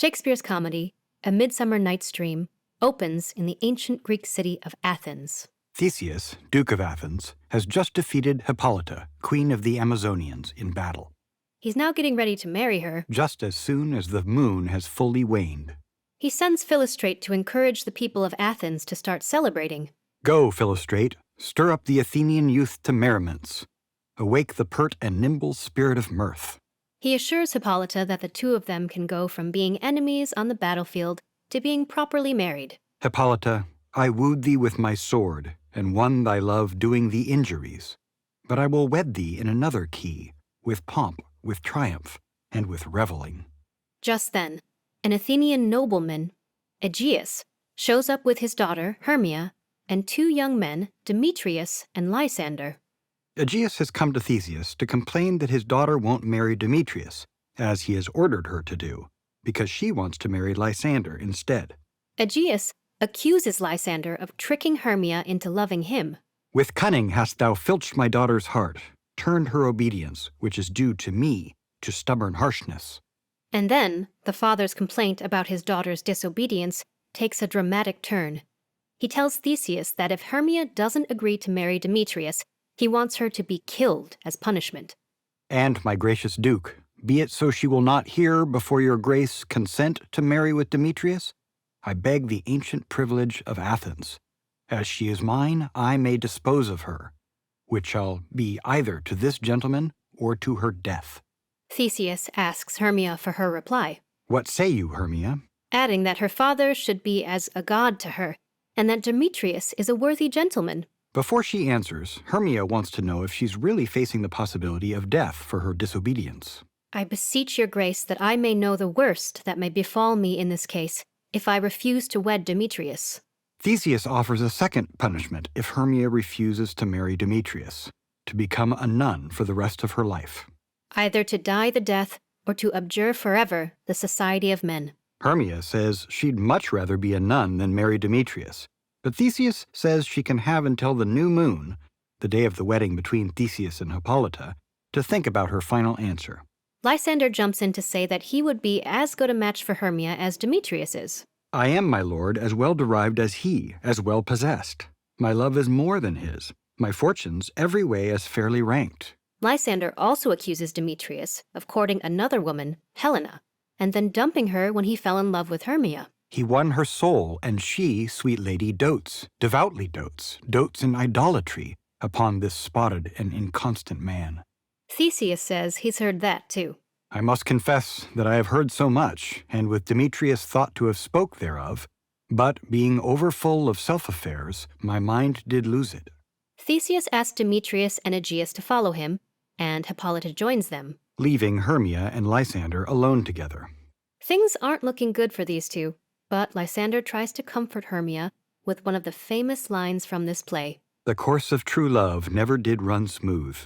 Shakespeare's comedy, A Midsummer Night's Dream, opens in the ancient Greek city of Athens. Theseus, Duke of Athens, has just defeated Hippolyta, Queen of the Amazonians, in battle, He's now getting ready to marry her. just as soon as the moon has fully waned. He sends Philostrate to encourage the people of Athens to start celebrating. Go, Philostrate, stir up the Athenian youth to merriments. Awake the pert and nimble spirit of mirth. He assures Hippolyta that the two of them can go from being enemies on the battlefield to being properly married. Hippolyta, I wooed thee with my sword, and won thy love doing thee injuries. But I will wed thee in another key, with pomp, with triumph, and with reveling. Just then, an Athenian nobleman, Aegeus, shows up with his daughter, Hermia, and two young men, Demetrius and Lysander. Aegeus has come to Theseus to complain that his daughter won't marry Demetrius, as he has ordered her to do, because she wants to marry Lysander instead. Aegeus accuses Lysander of tricking Hermia into loving him. With cunning hast thou filched my daughter's heart, turned her obedience, which is due to me, to stubborn harshness. And then, the father's complaint about his daughter's disobedience takes a dramatic turn. He tells Theseus that if Hermia doesn't agree to marry Demetrius, he wants her to be killed as punishment. And, my gracious Duke, be it so she will not hear before your grace consent to marry with Demetrius, I beg the ancient privilege of Athens. As she is mine, I may dispose of her, which shall be either to this gentleman or to her death. Theseus asks Hermia for her reply, What say you, Hermia? adding that her father should be as a god to her, and that Demetrius is a worthy gentleman. Before she answers, Hermia wants to know if she's really facing the possibility of death for her disobedience. I beseech your grace that I may know the worst that may befall me in this case, if I refuse to wed Demetrius. Theseus offers a second punishment if Hermia refuses to marry Demetrius, to become a nun for the rest of her life. Either to die the death or to abjure forever the society of men. Hermia says she'd much rather be a nun than marry Demetrius, but Theseus says she can have until the new moon, the day of the wedding between Theseus and Hippolyta, to think about her final answer. Lysander jumps in to say that he would be as good a match for Hermia as Demetrius is. I am, my lord, as well derived as he, as well possessed. My love is more than his, my fortunes every way as fairly ranked. Lysander also accuses Demetrius of courting another woman, Helena, and then dumping her when he fell in love with Hermia. He won her soul, and she, sweet lady, dotes, devoutly dotes in idolatry upon this spotted and inconstant man. Theseus says he's heard that too. I must confess that I have heard so much, and with Demetrius thought to have spoke thereof, but being overfull of self-affairs, my mind did lose it. Theseus asks Demetrius and Aegeus to follow him, and Hippolyta joins them, leaving Hermia and Lysander alone together. Things aren't looking good for these two, but Lysander tries to comfort Hermia with one of the famous lines from this play. The course of true love never did run smooth.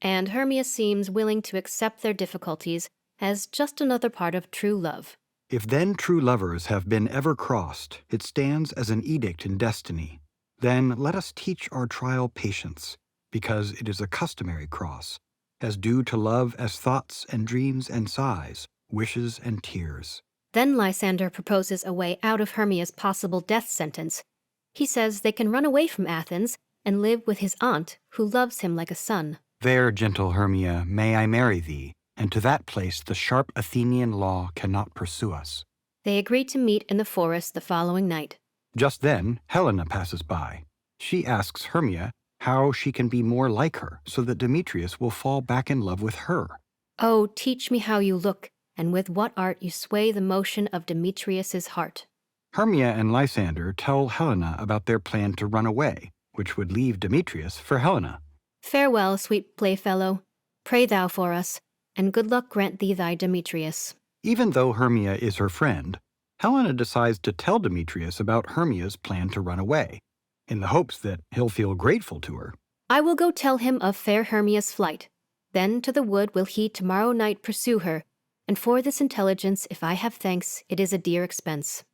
And Hermia seems willing to accept their difficulties as just another part of true love. If then true lovers have been ever crossed, it stands as an edict in destiny. Then let us teach our trial patience, because it is a customary cross, as due to love as thoughts and dreams and sighs, wishes and tears. Then Lysander proposes a way out of Hermia's possible death sentence. He says they can run away from Athens and live with his aunt, who loves him like a son. There, gentle Hermia, may I marry thee, and to that place the sharp Athenian law cannot pursue us. They agree to meet in the forest the following night. Just then, Helena passes by. She asks Hermia how she can be more like her so that Demetrius will fall back in love with her. Oh, teach me how you look, and with what art you sway the motion of Demetrius's heart. Hermia and Lysander tell Helena about their plan to run away, which would leave Demetrius for Helena. Farewell, sweet playfellow. Pray thou for us, and good luck grant thee thy Demetrius. Even though Hermia is her friend, Helena decides to tell Demetrius about Hermia's plan to run away, in the hopes that he'll feel grateful to her. I will go tell him of fair Hermia's flight. Then to the wood will he tomorrow night pursue her, and for this intelligence, if I have thanks, it is a dear expense.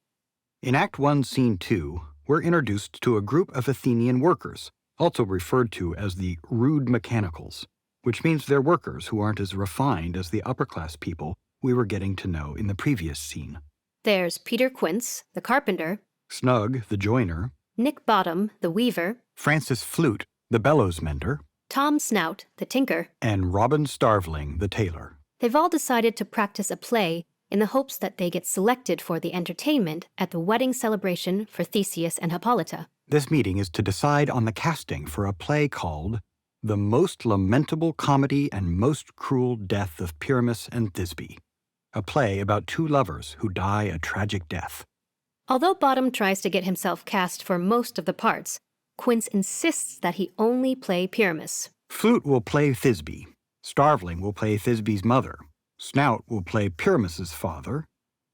In Act 1, Scene 2, we're introduced to a group of Athenian workers, also referred to as the rude mechanicals, which means they're workers who aren't as refined as the upper-class people we were getting to know in the previous scene. There's Peter Quince, the carpenter, Snug, the joiner, Nick Bottom, the weaver, Francis Flute, the bellows mender, Tom Snout, the tinker. and Robin Starveling, the tailor. They've all decided to practice a play in the hopes that they get selected for the entertainment at the wedding celebration for Theseus and Hippolyta. This meeting is to decide on the casting for a play called The Most Lamentable Comedy and Most Cruel Death of Pyramus and Thisbe, a play about two lovers who die a tragic death. Although Bottom tries to get himself cast for most of the parts, Quince insists that he only play Pyramus. Flute will play Thisbe, Starveling will play Thisbe's mother, Snout will play Pyramus's father,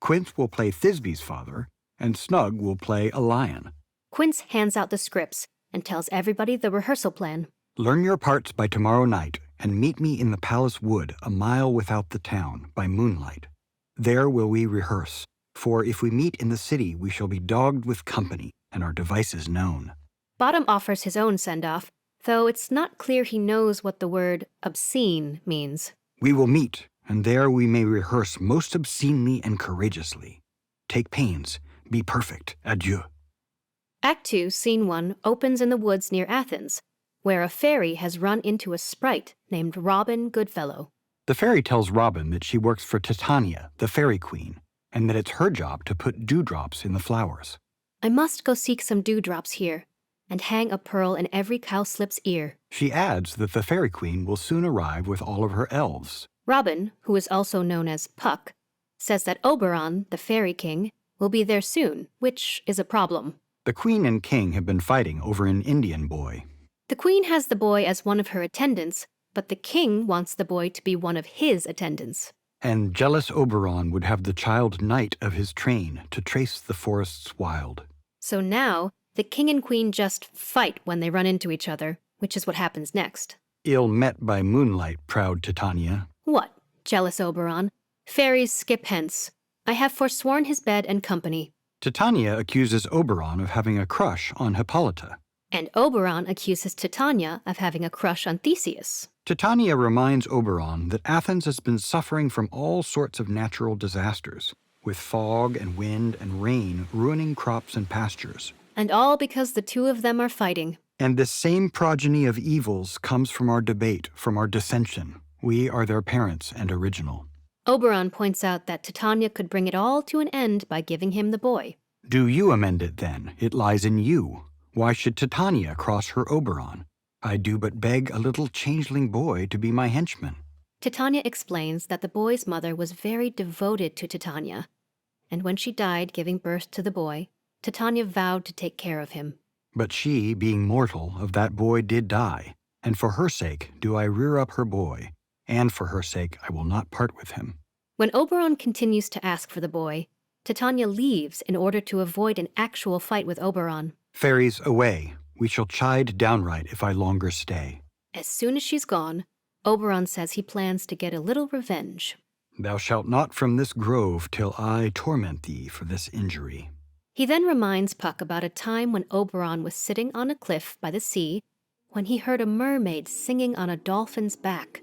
Quince will play Thisbe's father, and Snug will play a lion. Quince hands out the scripts and tells everybody the rehearsal plan. Learn your parts by tomorrow night, and meet me in the palace wood a mile without the town, by moonlight. There will we rehearse, for if we meet in the city we shall be dogged with company, and our devices known. Bottom offers his own send-off, though it's not clear he knows what the word obscene means. We will meet, and there we may rehearse most obscenely and courageously. Take pains, be perfect, adieu. Act 2, Scene 1 opens in the woods near Athens, where a fairy has run into a sprite named Robin Goodfellow. The fairy tells Robin that she works for Titania, the fairy queen, and that it's her job to put dewdrops in the flowers. I must go seek some dewdrops here, and hang a pearl in every cowslip's ear. She adds that the fairy queen will soon arrive with all of her elves. Robin, who is also known as Puck, says that Oberon, the fairy king, will be there soon, which is a problem. The queen and king have been fighting over an Indian boy. The queen has the boy as one of her attendants, but the king wants the boy to be one of his attendants. And jealous Oberon would have the child knight of his train to trace the forests wild. So now, the king and queen just fight when they run into each other, which is what happens next. Ill met by moonlight, proud Titania. What, jealous Oberon? Fairies, skip hence. I have forsworn his bed and company. Titania accuses Oberon of having a crush on Hippolyta. And Oberon accuses Titania of having a crush on Theseus. Titania reminds Oberon that Athens has been suffering from all sorts of natural disasters, with fog and wind and rain ruining crops and pastures. And all because the two of them are fighting. And this same progeny of evils comes from our debate, from our dissension. We are their parents and original. Oberon points out that Titania could bring it all to an end by giving him the boy. Do you amend it then? It lies in you. Why should Titania cross her Oberon? I do but beg a little changeling boy to be my henchman. Titania explains that the boy's mother was very devoted to Titania, and when she died giving birth to the boy, Titania vowed to take care of him. But she, being mortal, of that boy did die, and for her sake do I rear up her boy, and for her sake I will not part with him. When Oberon continues to ask for the boy, Titania leaves in order to avoid an actual fight with Oberon. Fairies, away. We shall chide downright if I longer stay. As soon as she's gone, Oberon says he plans to get a little revenge. Thou shalt not from this grove till I torment thee for this injury. He then reminds Puck about a time when Oberon was sitting on a cliff by the sea when he heard a mermaid singing on a dolphin's back.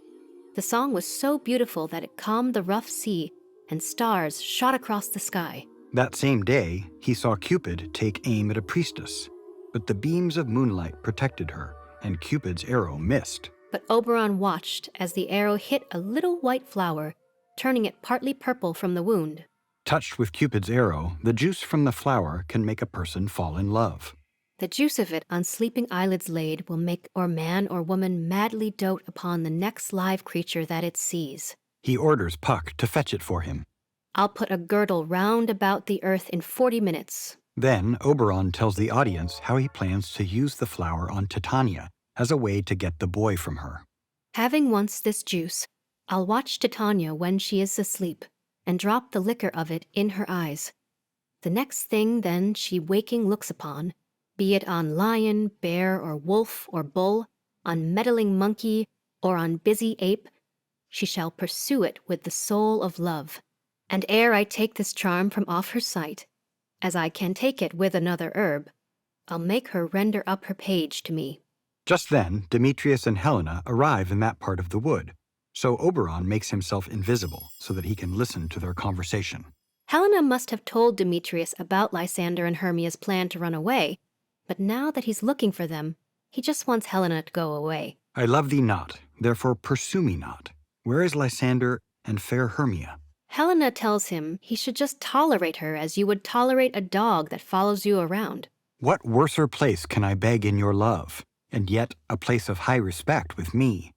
The song was so beautiful that it calmed the rough sea, and stars shot across the sky. That same day, he saw Cupid take aim at a priestess, but the beams of moonlight protected her, and Cupid's arrow missed. But Oberon watched as the arrow hit a little white flower, turning it partly purple from the wound. Touched with Cupid's arrow, the juice from the flower can make a person fall in love. The juice of it on sleeping eyelids laid will make or man or woman madly dote upon the next live creature that it sees. He orders Puck to fetch it for him. I'll put a girdle round about the earth in 40 minutes. Then Oberon tells the audience how he plans to use the flower on Titania as a way to get the boy from her. Having once this juice, I'll watch Titania when she is asleep and drop the liquor of it in her eyes. The next thing then she waking looks upon, be it on lion, bear, or wolf, or bull, on meddling monkey, or on busy ape, she shall pursue it with the soul of love. And ere I take this charm from off her sight, as I can take it with another herb, I'll make her render up her page to me. Just then, Demetrius and Helena arrive in that part of the wood, so Oberon makes himself invisible so that he can listen to their conversation. Helena must have told Demetrius about Lysander and Hermia's plan to run away, but now that he's looking for them, he just wants Helena to go away. I love thee not, therefore pursue me not. Where is Lysander and fair Hermia? Helena tells him he should just tolerate her as you would tolerate a dog that follows you around. What worser place can I beg in your love, and yet a place of high respect with me,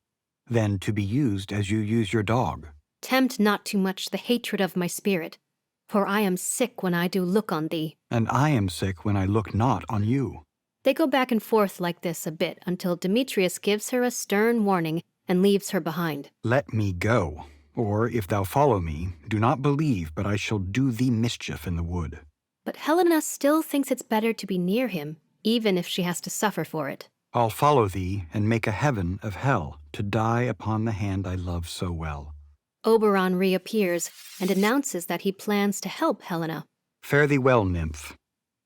than to be used as you use your dog? Tempt not too much the hatred of my spirit, for I am sick when I do look on thee. And I am sick when I look not on you. They go back and forth like this a bit until Demetrius gives her a stern warning and leaves her behind. Let me go, or if thou follow me, do not believe but I shall do thee mischief in the wood. But Helena still thinks it's better to be near him, even if she has to suffer for it. I'll follow thee and make a heaven of hell to die upon the hand I love so well. Oberon reappears and announces that he plans to help Helena. Fare thee well, nymph.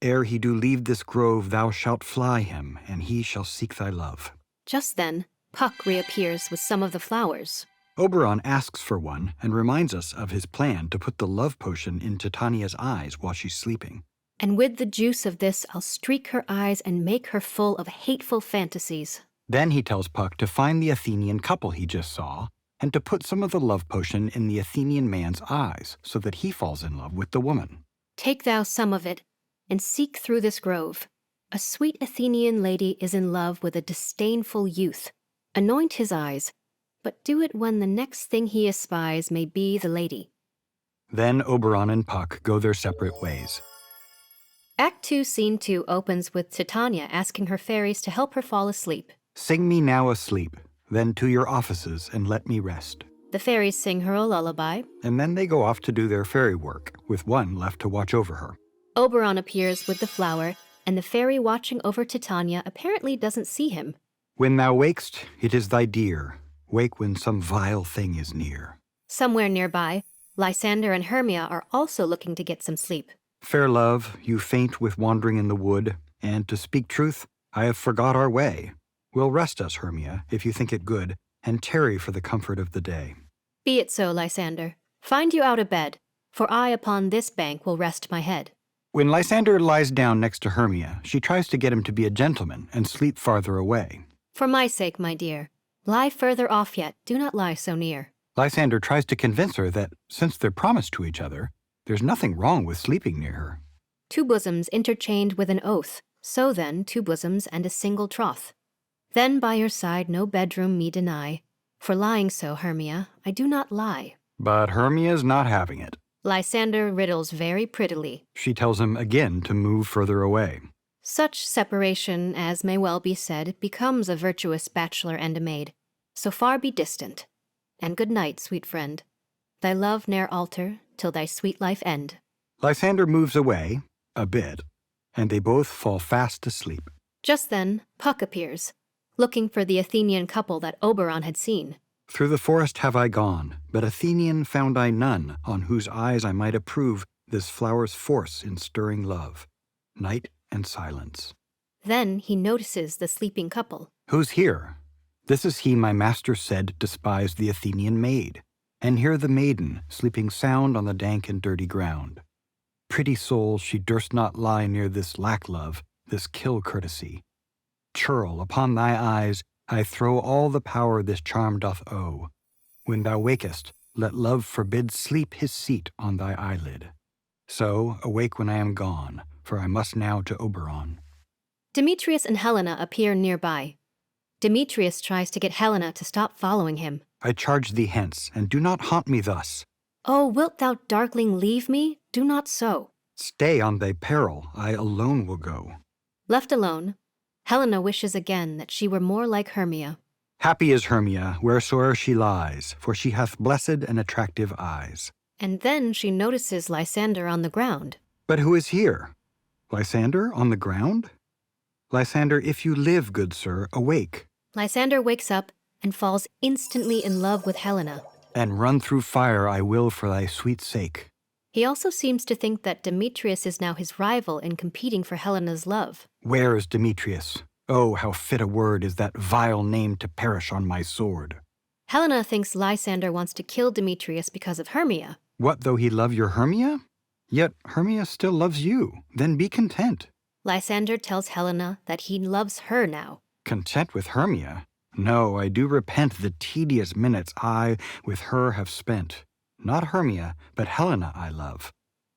Ere he do leave this grove, thou shalt fly him, and he shall seek thy love. Just then, Puck reappears with some of the flowers. Oberon asks for one and reminds us of his plan to put the love potion in Titania's eyes while she's sleeping. And with the juice of this, I'll streak her eyes and make her full of hateful fantasies. Then he tells Puck to find the Athenian couple he just saw and to put some of the love potion in the Athenian man's eyes so that he falls in love with the woman. Take thou some of it, and seek through this grove. A sweet Athenian lady is in love with a disdainful youth. Anoint his eyes, but do it when the next thing he espies may be the lady. Then Oberon and Puck go their separate ways. Act 2, Scene 2 opens with Titania asking her fairies to help her fall asleep. Sing me now asleep, then to your offices and let me rest. The fairies sing her a lullaby. And then they go off to do their fairy work, with one left to watch over her. Oberon appears with the flower, and the fairy watching over Titania apparently doesn't see him. When thou wakest, it is thy dear. Wake when some vile thing is near. Somewhere nearby, Lysander and Hermia are also looking to get some sleep. Fair love, you faint with wandering in the wood, and to speak truth, I have forgot our way. Will rest us, Hermia, if you think it good, and tarry for the comfort of the day. Be it so, Lysander. Find you out a bed, for I upon this bank will rest my head. When Lysander lies down next to Hermia, she tries to get him to be a gentleman and sleep farther away. For my sake, my dear, lie further off yet, do not lie so near. Lysander tries to convince her that, since they're promised to each other, there's nothing wrong with sleeping near her. Two bosoms interchained with an oath, so then 2 bosoms and a single troth. Then by your side no bedroom me deny, for lying so, Hermia, I do not lie. But Hermia's not having it. Lysander riddles very prettily. She tells him again to move further away. Such separation, as may well be said, becomes a virtuous bachelor and a maid. So far be distant. And good night, sweet friend. Thy love ne'er alter, till thy sweet life end. Lysander moves away, a bit, and they both fall fast asleep. Just then, Puck appears, looking for the Athenian couple that Oberon had seen. Through the forest have I gone, but Athenian found I none, on whose eyes I might approve this flower's force in stirring love. Night and silence. Then he notices the sleeping couple. Who's here? This is he my master said despised the Athenian maid, and here the maiden, sleeping sound on the dank and dirty ground. Pretty soul, she durst not lie near this lack-love, this kill-courtesy. Churl, upon thy eyes, I throw all the power this charm doth owe. When thou wakest, let love forbid sleep his seat on thy eyelid. So, awake when I am gone, for I must now to Oberon. Demetrius and Helena appear nearby. Demetrius tries to get Helena to stop following him. I charge thee hence, and do not haunt me thus. Oh, wilt thou, darkling, leave me? Do not so. Stay on thy peril, I alone will go. Left alone, Helena wishes again that she were more like Hermia. Happy is Hermia, wheresoe'er she lies, for she hath blessed and attractive eyes. And then she notices Lysander on the ground. But who is here? Lysander on the ground? Lysander, if you live, good sir, awake. Lysander wakes up and falls instantly in love with Helena. And run through fire I will for thy sweet sake. He also seems to think that Demetrius is now his rival in competing for Helena's love. Where is Demetrius? Oh, how fit a word is that vile name to perish on my sword. Helena thinks Lysander wants to kill Demetrius because of Hermia. What though he love your Hermia? Yet Hermia still loves you. Then be content. Lysander tells Helena that he loves her now. Content with Hermia? No, I do repent the tedious minutes I with her have spent. Not Hermia, but Helena I love.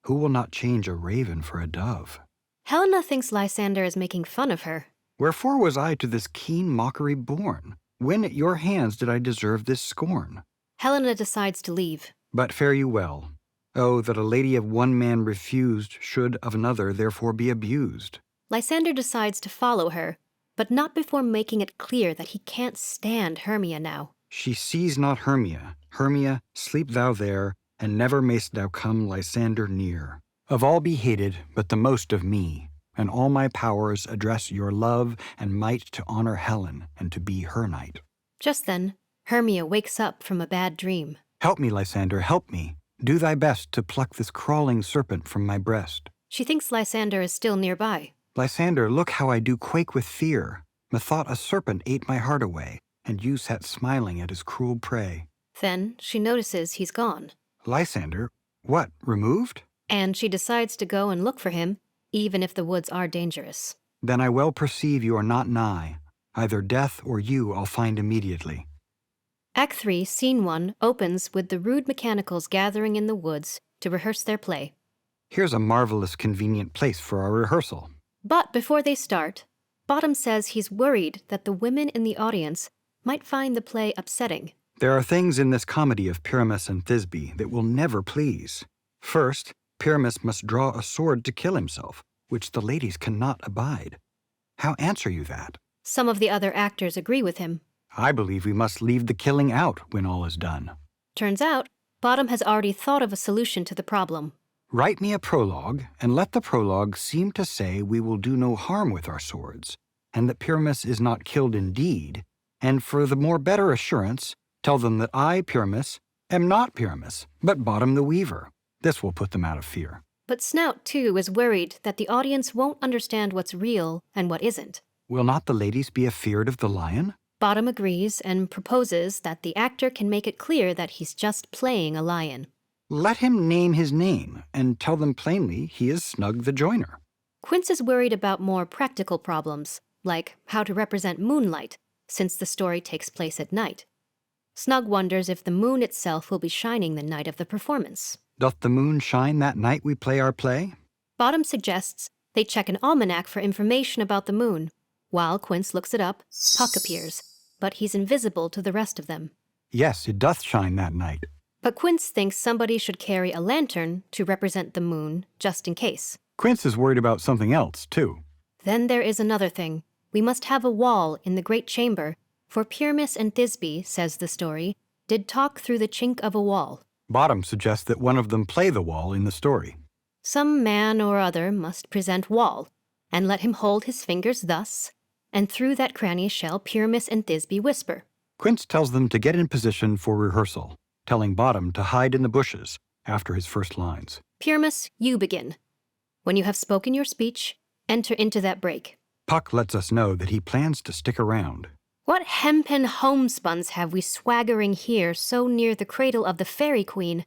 Who will not change a raven for a dove? Helena thinks Lysander is making fun of her. Wherefore was I to this keen mockery born? When at your hands did I deserve this scorn? Helena decides to leave. But fare you well. Oh, that a lady of one man refused should of another therefore be abused. Lysander decides to follow her, but not before making it clear that he can't stand Hermia now. She sees not Hermia. Hermia, sleep thou there, and never mayst thou come Lysander near. Of all be hated, but the most of me, and all my powers address your love and might to honor Helen and to be her knight. Just then, Hermia wakes up from a bad dream. Help me, Lysander, help me. Do thy best to pluck this crawling serpent from my breast. She thinks Lysander is still nearby. Lysander, look how I do quake with fear. Methought a serpent ate my heart away, and you sat smiling at his cruel prey. Then she notices he's gone. Lysander, what, removed? And she decides to go and look for him, even if the woods are dangerous. Then I well perceive you are not nigh. Either death or you I'll find immediately. Act 3, Scene 1 opens with the rude mechanicals gathering in the woods to rehearse their play. Here's a marvelous convenient place for our rehearsal. But before they start, Bottom says he's worried that the women in the audience might find the play upsetting. There are things in this comedy of Pyramus and Thisbe that will never please. First, Pyramus must draw a sword to kill himself, which the ladies cannot abide. How answer you that? Some of the other actors agree with him. I believe we must leave the killing out when all is done. Turns out, Bottom has already thought of a solution to the problem. Write me a prologue, and let the prologue seem to say we will do no harm with our swords, and that Pyramus is not killed indeed, and for the more better assurance, tell them that I, Pyramus, am not Pyramus, but Bottom the Weaver. This will put them out of fear. But Snout, too, is worried that the audience won't understand what's real and what isn't. Will not the ladies be afeard of the lion? Bottom agrees and proposes that the actor can make it clear that he's just playing a lion. Let him name his name, and tell them plainly he is Snug the Joiner. Quince is worried about more practical problems, like how to represent moonlight, since the story takes place at night. Snug wonders if the moon itself will be shining the night of the performance. Doth the moon shine that night we play our play? Bottom suggests they check an almanac for information about the moon. While Quince looks it up, Puck appears, but he's invisible to the rest of them. Yes, it doth shine that night. But Quince thinks somebody should carry a lantern to represent the moon, just in case. Quince is worried about something else, too. Then there is another thing. We must have a wall in the great chamber, for Pyramus and Thisbe, says the story, did talk through the chink of a wall. Bottom suggests that one of them play the wall in the story. Some man or other must present wall, and let him hold his fingers thus, and through that cranny shall Pyramus and Thisbe whisper. Quince tells them to get in position for rehearsal, telling Bottom to hide in the bushes after his first lines. Pyramus, you begin. When you have spoken your speech, enter into that break. Puck lets us know that he plans to stick around. What hempen homespuns have we swaggering here so near the cradle of the fairy queen?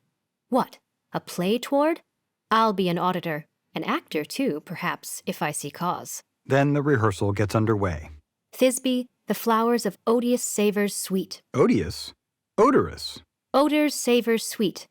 What, a play toward? I'll be an auditor, an actor too, perhaps, if I see cause. Then the rehearsal gets underway. Thisbe, the flowers of odious savors sweet. Odious? Odorous? Odors, savors sweet.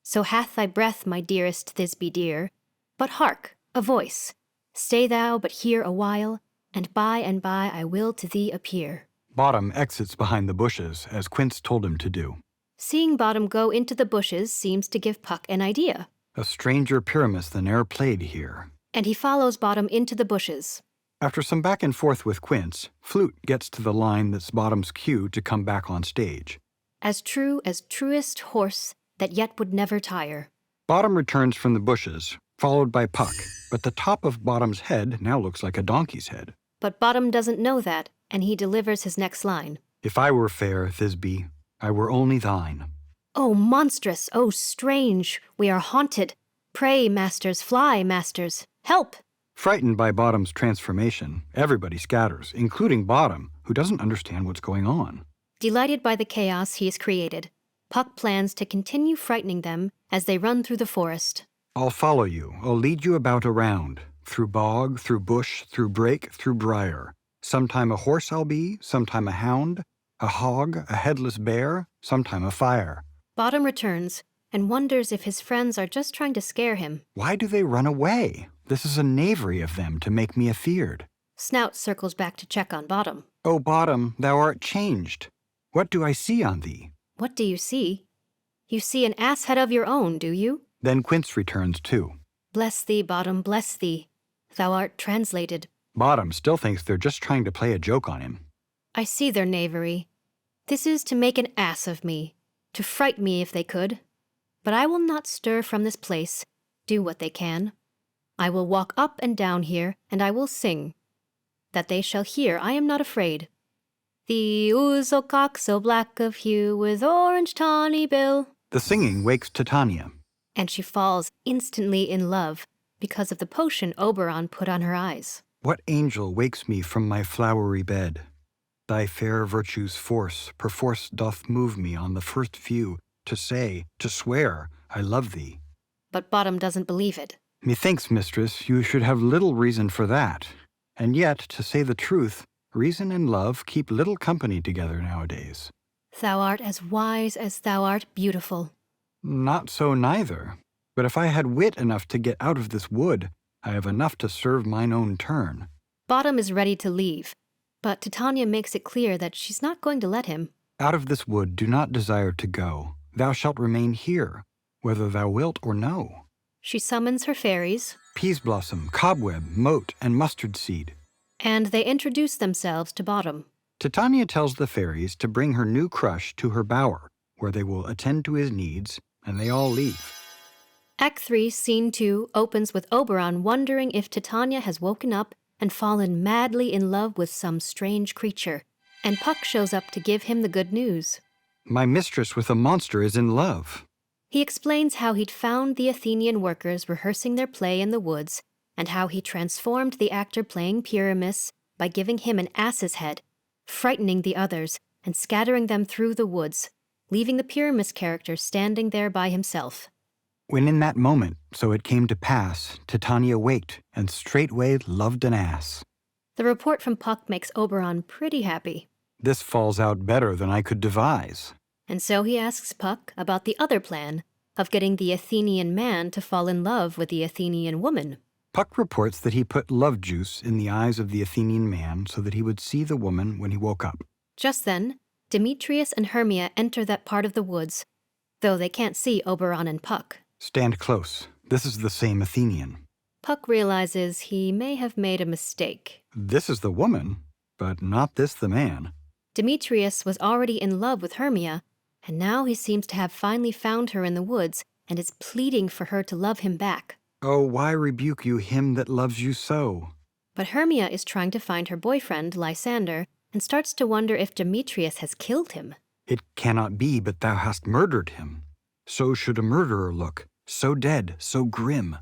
So hath thy breath, my dearest Thisbe dear. But hark, a voice. Stay thou but here a while, and by I will to thee appear. Bottom exits behind the bushes, as Quince told him to do. Seeing Bottom go into the bushes seems to give Puck an idea. A stranger Pyramus than e'er played here. And he follows Bottom into the bushes. After some back and forth with Quince, Flute gets to the line that's Bottom's cue to come back on stage. As true as truest horse that yet would never tire. Bottom returns from the bushes, followed by Puck, but the top of Bottom's head now looks like a donkey's head. But Bottom doesn't know that, and he delivers his next line. If I were fair, Thisbe, I were only thine. Oh, monstrous, oh, strange, we are haunted. Pray, masters, fly, masters, help! Frightened by Bottom's transformation, everybody scatters, including Bottom, who doesn't understand what's going on. Delighted by the chaos he has created, Puck plans to continue frightening them as they run through the forest. I'll follow you. I'll lead you about around, through bog, through bush, through brake, through briar. Sometime a horse I'll be, sometime a hound, a hog, a headless bear, sometime a fire. Bottom returns and wonders if his friends are just trying to scare him. Why do they run away? This is a knavery of them to make me afeard. Snout circles back to check on Bottom. O Bottom, thou art changed. What do I see on thee? What do you see? You see an ass head of your own, do you? Then Quince returns too. Bless thee, Bottom, bless thee. Thou art translated. Bottom still thinks they're just trying to play a joke on him. I see their knavery. This is to make an ass of me, to fright me if they could. But I will not stir from this place, do what they can. I will walk up and down here, and I will sing, that they shall hear I am not afraid. The ouzel cock so black of hue, with orange tawny bill. The singing wakes Titania. And she falls instantly in love because of the potion Oberon put on her eyes. What angel wakes me from my flowery bed? Thy fair virtue's force perforce doth move me on the first view to say, to swear, I love thee. But Bottom doesn't believe it. Methinks, mistress, you should have little reason for that. And yet, to say the truth, reason and love keep little company together nowadays. Thou art as wise as thou art beautiful. Not so neither. But if I had wit enough to get out of this wood, I have enough to serve mine own turn. Bottom is ready to leave, but Titania makes it clear that she's not going to let him. Out of this wood do not desire to go. Thou shalt remain here, whether thou wilt or no. She summons her fairies, Peas blossom, cobweb, mote, and mustard seed. and they introduce themselves to Bottom. Titania tells the fairies to bring her new crush to her bower, where they will attend to his needs, and they all leave. Act 3, Scene 2 opens with Oberon wondering if Titania has woken up and fallen madly in love with some strange creature, and Puck shows up to give him the good news. My mistress with a monster is in love. He explains how he'd found the Athenian workers rehearsing their play in the woods, and how he transformed the actor playing Pyramus by giving him an ass's head, frightening the others and scattering them through the woods, leaving the Pyramus character standing there by himself. When in that moment, so it came to pass, Titania waked, and straightway loved an ass. The report from Puck makes Oberon pretty happy. This falls out better than I could devise. And so he asks Puck about the other plan of getting the Athenian man to fall in love with the Athenian woman. Puck reports that he put love juice in the eyes of the Athenian man so that he would see the woman when he woke up. Just then, Demetrius and Hermia enter that part of the woods, though they can't see Oberon and Puck. Stand close. This is the same Athenian. Puck realizes he may have made a mistake. This is the woman, but not this the man. Demetrius was already in love with Hermia, and now he seems to have finally found her in the woods and is pleading for her to love him back. Oh, why rebuke you him that loves you so? But Hermia is trying to find her boyfriend, Lysander, and starts to wonder if Demetrius has killed him. It cannot be but thou hast murdered him. So should a murderer look, so dead, so grim.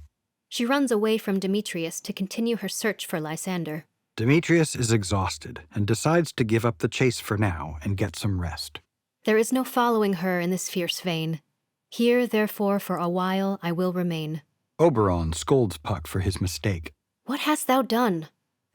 She runs away from Demetrius to continue her search for Lysander. Demetrius is exhausted and decides to give up the chase for now and get some rest. There is no following her in this fierce vein. Here, therefore, for a while I will remain. Oberon scolds Puck for his mistake. What hast thou done?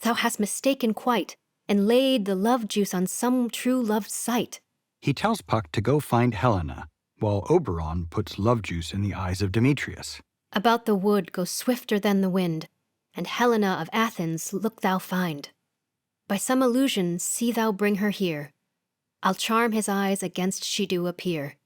Thou hast mistaken quite, and laid the love juice on some true love's sight. He tells Puck to go find Helena, while Oberon puts love juice in the eyes of Demetrius. About the wood go swifter than the wind, and Helena of Athens look thou find. By some illusion see thou bring her here. I'll charm his eyes against she do appear.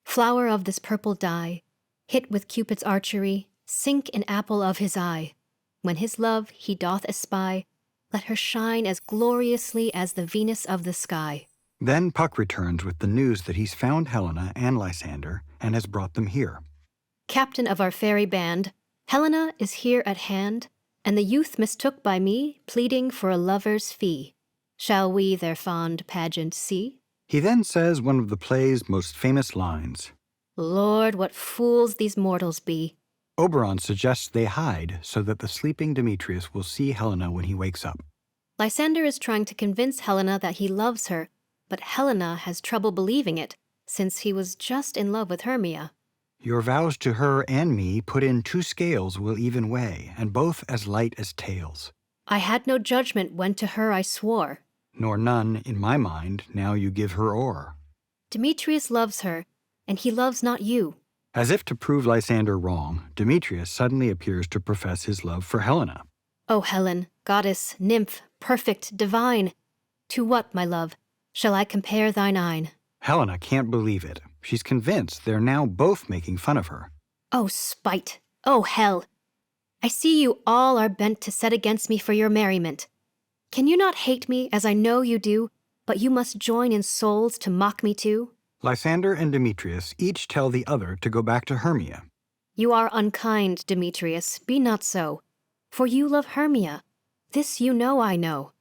Flower of this purple dye, hit with Cupid's archery, sink an apple of his eye. When his love he doth espy, let her shine as gloriously as the Venus of the sky. Then Puck returns with the news that he's found Helena and Lysander and has brought them here. Captain of our fairy band, Helena is here at hand, and the youth mistook by me, pleading for a lover's fee. Shall we their fond pageant see? He then says one of the play's most famous lines. Lord, what fools these mortals be. Oberon suggests they hide so that the sleeping Demetrius will see Helena when he wakes up. Lysander is trying to convince Helena that he loves her, but Helena has trouble believing it, since he was just in love with Hermia. Your vows to her and me put in 2 scales will even weigh, and both as light as tails. I had no judgment when to her I swore. Nor none, in my mind, now you give her o'er. Demetrius loves her, and he loves not you. As if to prove Lysander wrong, Demetrius suddenly appears to profess his love for Helena. O Helen, goddess, nymph, perfect, divine, to what, my love, shall I compare thine eyne? Helena can't believe it. She's convinced they're now both making fun of her. O spite! O hell! I see you all are bent to set against me for your merriment. Can you not hate me, as I know you do, but you must join in souls to mock me too? Lysander and Demetrius each tell the other to go back to Hermia. You are unkind, Demetrius, be not so. For you love Hermia. This you know I know.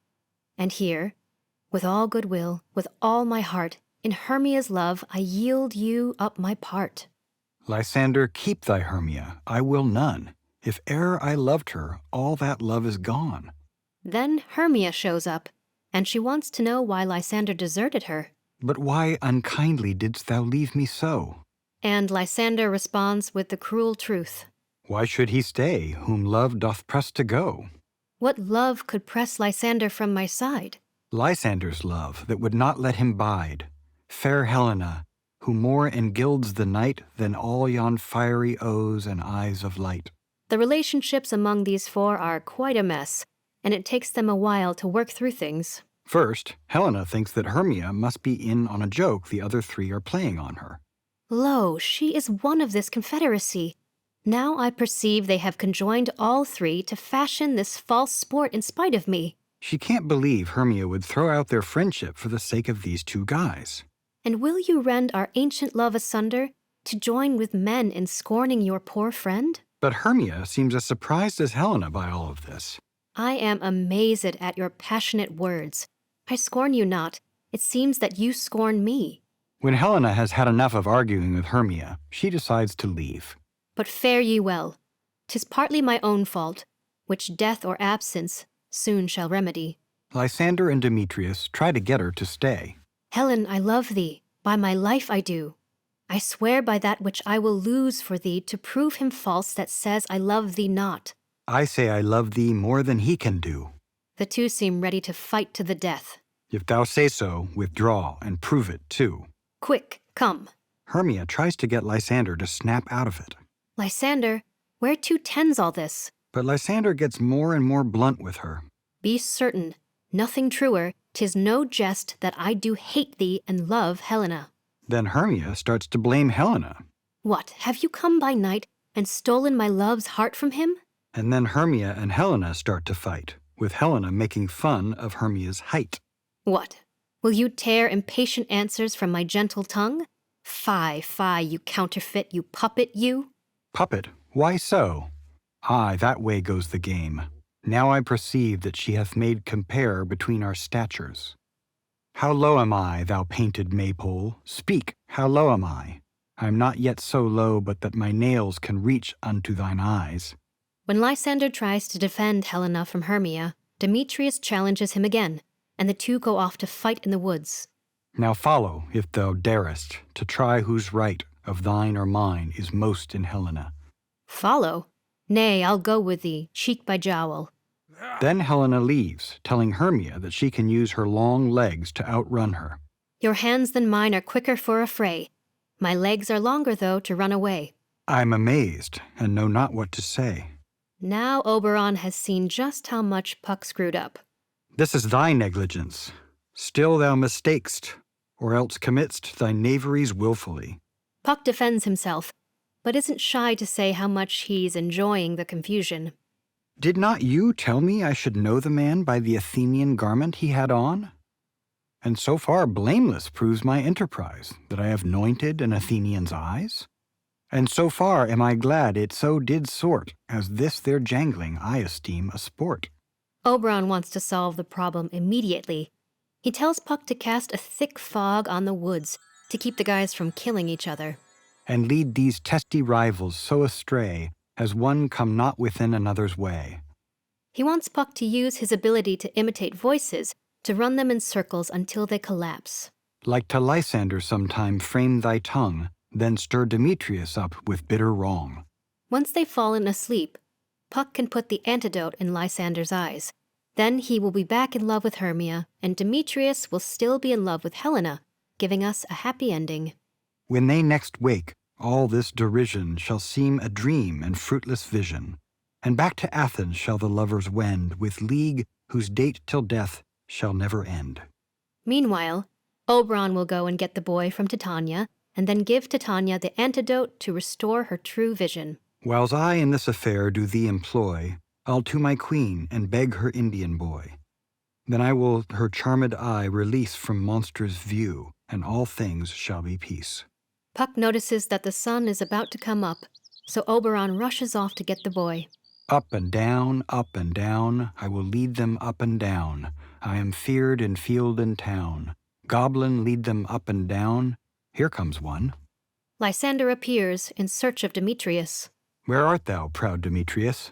And here, with all goodwill, with all my heart, in Hermia's love I yield you up my part. Lysander, keep thy Hermia, I will none. If e'er I loved her, all that love is gone. Then Hermia shows up, and she wants to know why Lysander deserted her. But why unkindly didst thou leave me so? And Lysander responds with the cruel truth. Why should he stay, whom love doth press to go? What love could press Lysander from my side? Lysander's love, that would not let him bide. Fair Helena, who more engilds the night than all yon fiery O's and eyes of light. The relationships among these 4 are quite a mess, and it takes them a while to work through things. First, Helena thinks that Hermia must be in on a joke the other 3 are playing on her. Lo, she is one of this confederacy. Now I perceive they have conjoined all 3 to fashion this false sport in spite of me. She can't believe Hermia would throw out their friendship for the sake of these 2 guys. And will you rend our ancient love asunder to join with men in scorning your poor friend? But Hermia seems as surprised as Helena by all of this. I am amazed at your passionate words. I scorn you not. It seems that you scorn me. When Helena has had enough of arguing with Hermia, she decides to leave. But fare ye well. 'Tis partly my own fault, which death or absence soon shall remedy. Lysander and Demetrius try to get her to stay. Helen, I love thee. By my life I do. I swear by that which I will lose for thee to prove him false that says I love thee not. I say I love thee more than he can do. The 2 seem ready to fight to the death. If thou say so, withdraw and prove it too. Quick, come. Hermia tries to get Lysander to snap out of it. Lysander, whereto tends all this? But Lysander gets more and more blunt with her. Be certain, nothing truer, 'tis no jest that I do hate thee and love Helena. Then Hermia starts to blame Helena. What, have you come by night and stolen my love's heart from him? And then Hermia and Helena start to fight, with Helena making fun of Hermia's height. What, will you tear impatient answers from my gentle tongue? Fie, fie, you counterfeit, you puppet, you! Puppet, why so? Aye, that way goes the game. Now I perceive that she hath made compare between our statures. How low am I, thou painted maypole? Speak, how low am I? I am not yet so low but that my nails can reach unto thine eyes. When Lysander tries to defend Helena from Hermia, Demetrius challenges him again, and the 2 go off to fight in the woods. Now follow, if thou darest, to try whose right, of thine or mine, is most in Helena. Follow? Nay, I'll go with thee, cheek by jowl. Then Helena leaves, telling Hermia that she can use her long legs to outrun her. Your hands than mine are quicker for a fray. My legs are longer, though, to run away. I'm amazed, and know not what to say. Now Oberon has seen just how much Puck screwed up. This is thy negligence. Still thou mistakest, or else committ'st thy knaveries wilfully. Puck defends himself, but isn't shy to say how much he's enjoying the confusion. Did not you tell me I should know the man by the Athenian garment he had on? And so far blameless proves my enterprise, that I have anointed an Athenian's eyes. And so far am I glad it so did sort, as this their jangling I esteem a sport. Oberon wants to solve the problem immediately. He tells Puck to cast a thick fog on the woods to keep the guys from killing each other. And lead these testy rivals so astray, as one come not within another's way. He wants Puck to use his ability to imitate voices to run them in circles until they collapse. Like to Lysander sometime frame thy tongue, then stir Demetrius up with bitter wrong. Once they've fallen asleep, Puck can put the antidote in Lysander's eyes. Then he will be back in love with Hermia, and Demetrius will still be in love with Helena, giving us a happy ending. When they next wake, all this derision shall seem a dream and fruitless vision. And back to Athens shall the lovers wend, with league whose date till death shall never end. Meanwhile, Oberon will go and get the boy from Titania, and then give Titania the antidote to restore her true vision. Whiles I in this affair do thee employ, I'll to my queen and beg her Indian boy. Then I will her charmed eye release from monstrous view, and all things shall be peace. Puck notices that the sun is about to come up, so Oberon rushes off to get the boy. Up and down, I will lead them up and down. I am feared in field and town. Goblin, lead them up and down. Here comes one. Lysander appears in search of Demetrius. Where art thou, proud Demetrius?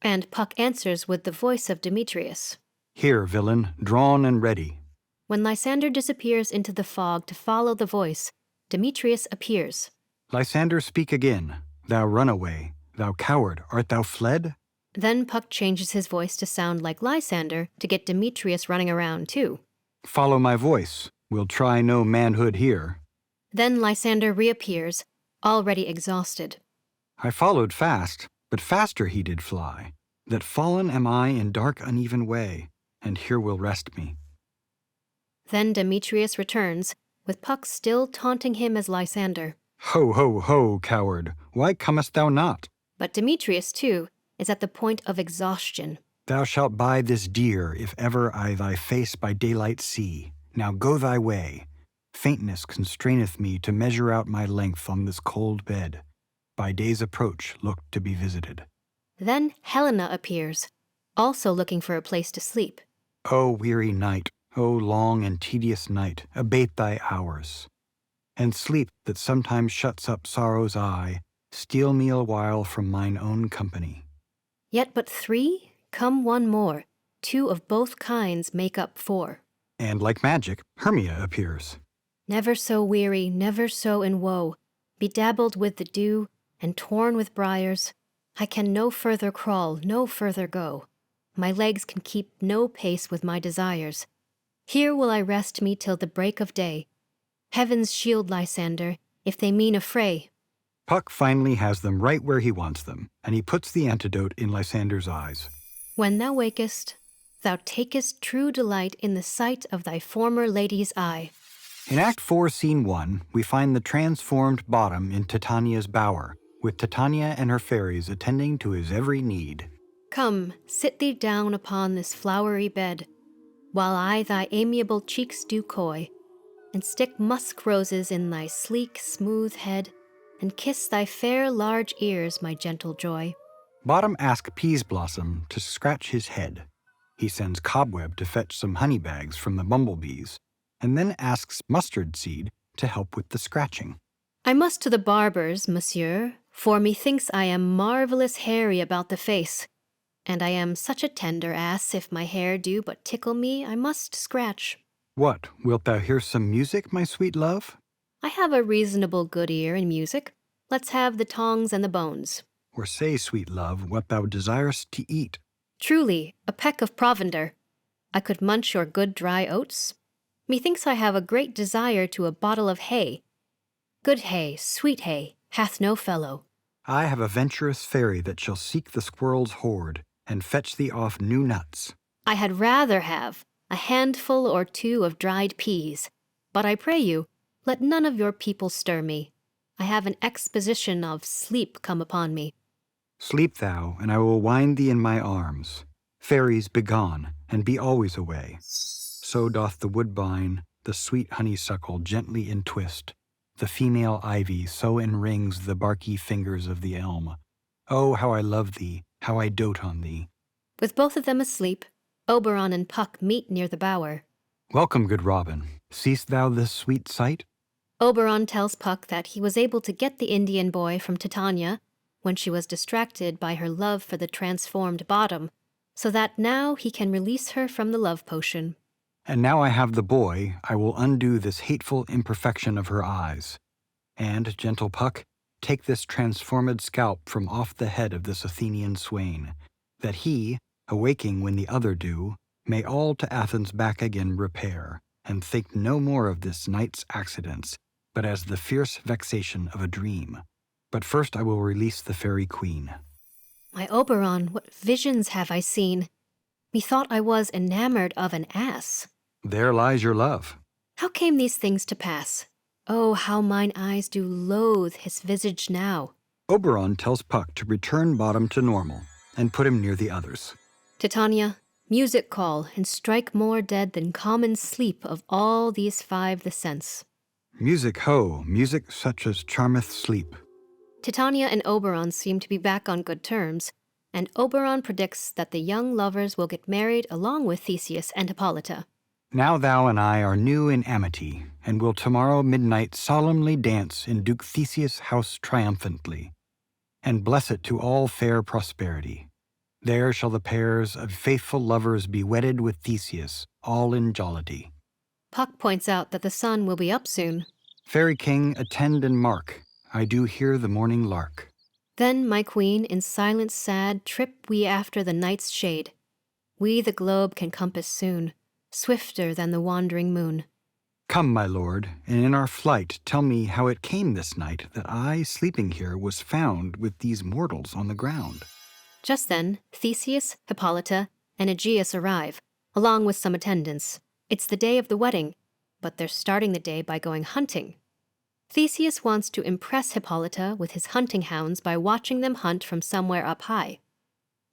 And Puck answers with the voice of Demetrius. Here, villain, drawn and ready. When Lysander disappears into the fog to follow the voice, Demetrius appears. Lysander, speak again. Thou runaway, thou coward, art thou fled? Then Puck changes his voice to sound like Lysander to get Demetrius running around too. Follow my voice. We'll try no manhood here. Then Lysander reappears, already exhausted. I followed fast, but faster he did fly. That fallen am I in dark uneven way, and here will rest me. Then Demetrius returns, with Puck still taunting him as Lysander. Ho, ho, ho, coward, why comest thou not? But Demetrius, too, is at the point of exhaustion. Thou shalt buy this dear, if ever I thy face by daylight see. Now go thy way. Faintness constraineth me to measure out my length on this cold bed. By day's approach look to be visited. Then Helena appears, also looking for a place to sleep. O weary night, O long and tedious night, abate thy hours. And sleep that sometimes shuts up sorrow's eye, steal me a while from mine own company. Yet but 3, come one more. 2 of both kinds make up 4. And like magic, Hermia appears. Never so weary, never so in woe, bedabbled with the dew, and torn with briars, I can no further crawl, no further go. My legs can keep no pace with my desires. Here will I rest me till the break of day. Heavens shield Lysander, if they mean a fray. Puck finally has them right where he wants them, and he puts the antidote in Lysander's eyes. When thou wakest, thou takest true delight in the sight of thy former lady's eye. In Act 4, Scene 1, we find the transformed Bottom in Titania's bower, with Titania and her fairies attending to his every need. Come, sit thee down upon this flowery bed, while I thy amiable cheeks do coy, and stick musk roses in thy sleek, smooth head, and kiss thy fair large ears, my gentle joy. Bottom asks Peaseblossom to scratch his head. He sends Cobweb to fetch some honey bags from the bumblebees, and then asks Mustard Seed to help with the scratching. I must to the barber's, monsieur, for methinks I am marvellous hairy about the face, and I am such a tender ass, if my hair do but tickle me, I must scratch. What, wilt thou hear some music, my sweet love? I have a reasonable good ear in music. Let's have the tongs and the bones. Or say, sweet love, what thou desirest to eat. Truly, a peck of provender. I could munch your good dry oats. Methinks I have a great desire to a bottle of hay. Good hay, sweet hay, hath no fellow. I have a venturous fairy that shall seek the squirrel's hoard, and fetch thee off new nuts. I had rather have a handful or 2 of dried peas. But I pray you, let none of your people stir me. I have an exposition of sleep come upon me. Sleep thou, and I will wind thee in my arms. Fairies, begone, and be always away. So doth the woodbine, the sweet honeysuckle gently entwist. The female ivy so enrings the barky fingers of the elm. Oh, how I love thee, how I dote on thee. With both of them asleep, Oberon and Puck meet near the bower. Welcome, good Robin. Seest thou this sweet sight? Oberon tells Puck that he was able to get the Indian boy from Titania when she was distracted by her love for the transformed Bottom, so that now he can release her from the love potion. And now I have the boy, I will undo this hateful imperfection of her eyes. And, gentle Puck, take this transformed scalp from off the head of this Athenian swain, that he, awaking when the other do, may all to Athens back again repair, and think no more of this night's accidents, but as the fierce vexation of a dream. But first I will release the fairy queen. My Oberon, what visions have I seen? Methought I was enamored of an ass. There lies your love. How came these things to pass? Oh, how mine eyes do loathe his visage now. Oberon tells Puck to return Bottom to normal, and put him near the others. Titania, music call, and strike more dead than common sleep of all these five the sense. Music ho, music such as charmeth sleep. Titania and Oberon seem to be back on good terms, and Oberon predicts that the young lovers will get married along with Theseus and Hippolyta. Now thou and I are new in amity, and will tomorrow midnight solemnly dance in Duke Theseus' house triumphantly, and bless it to all fair prosperity. There shall the pairs of faithful lovers be wedded with Theseus, all in jollity. Puck points out that the sun will be up soon. Fairy king, attend and mark, I do hear the morning lark. Then, my queen, in silence sad, trip we after the night's shade. We the globe can compass soon, swifter than the wandering moon. Come, my lord, and in our flight tell me how it came this night that I, sleeping here, was found with these mortals on the ground. Just then, Theseus, Hippolyta, and Aegeus arrive, along with some attendants. It's the day of the wedding, but they're starting the day by going hunting. Theseus wants to impress Hippolyta with his hunting hounds by watching them hunt from somewhere up high.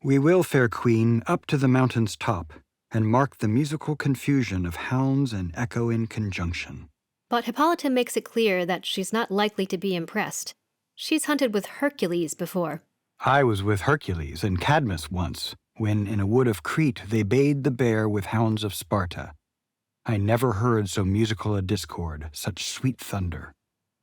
We will, fair queen, up to the mountain's top, and mark the musical confusion of hounds and echo in conjunction. But Hippolyta makes it clear that she's not likely to be impressed. She's hunted with Hercules before. I was with Hercules and Cadmus once, when in a wood of Crete they bayed the bear with hounds of Sparta. I never heard so musical a discord, such sweet thunder.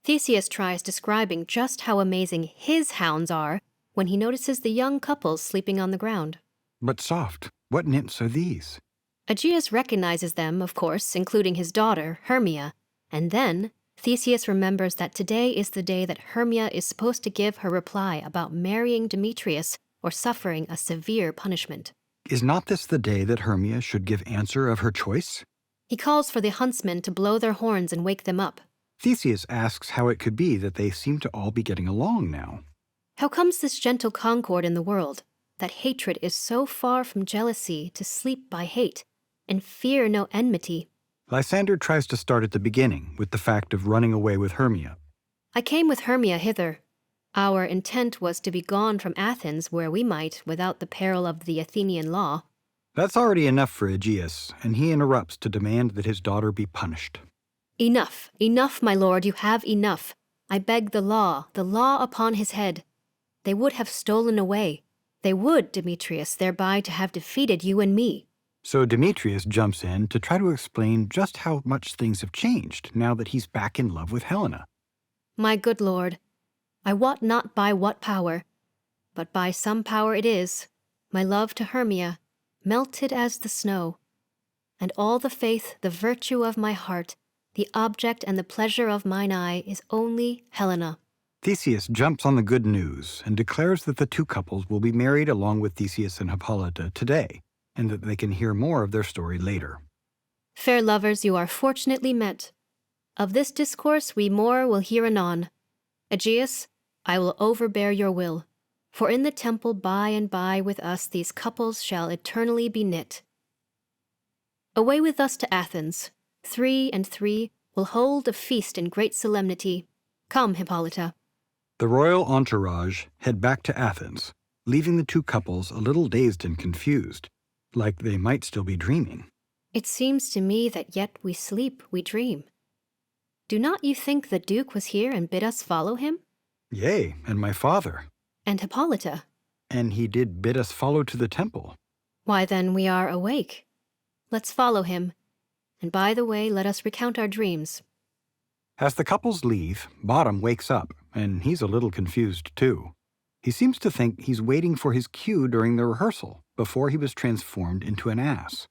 Theseus tries describing just how amazing his hounds are when he notices the young couples sleeping on the ground. But soft, what nymphs are these? Aegeus recognizes them, of course, including his daughter, Hermia, and then Theseus remembers that today is the day that Hermia is supposed to give her reply about marrying Demetrius or suffering a severe punishment. Is not this the day that Hermia should give answer of her choice? He calls for the huntsmen to blow their horns and wake them up. Theseus asks how it could be that they seem to all be getting along now. How comes this gentle concord in the world, that hatred is so far from jealousy to sleep by hate, and fear no enmity? Lysander tries to start at the beginning with the fact of running away with Hermia. I came with Hermia hither. Our intent was to be gone from Athens where we might without the peril of the Athenian law. That's already enough for Aegeus, and he interrupts to demand that his daughter be punished. Enough, enough, my lord, you have enough. I beg the law upon his head. They would have stolen away. They would, Demetrius, thereby to have defeated you and me. So Demetrius jumps in to try to explain just how much things have changed now that he's back in love with Helena. My good lord, I wot not by what power, but by some power it is, my love to Hermia, melted as the snow, and all the faith, the virtue of my heart, the object and the pleasure of mine eye is only Helena. Theseus jumps on the good news and declares that the two couples will be married along with Theseus and Hippolyta today, and that they can hear more of their story later. Fair lovers, you are fortunately met. Of this discourse we more will hear anon. Aegeus, I will overbear your will, for in the temple by and by with us these couples shall eternally be knit. Away with us to Athens. 3 and 3 will hold a feast in great solemnity. Come, Hippolyta. The royal entourage head back to Athens, leaving the two couples a little dazed and confused, like they might still be dreaming. It seems to me that yet we sleep, we dream. Do not you think the Duke was here and bid us follow him? Yea, and my father. And Hippolyta? And he did bid us follow to the temple. Why then we are awake. Let's follow him. And by the way, let us recount our dreams. As the couples leave, Bottom wakes up, and he's a little confused too. He seems to think he's waiting for his cue during the rehearsal, before he was transformed into an ass.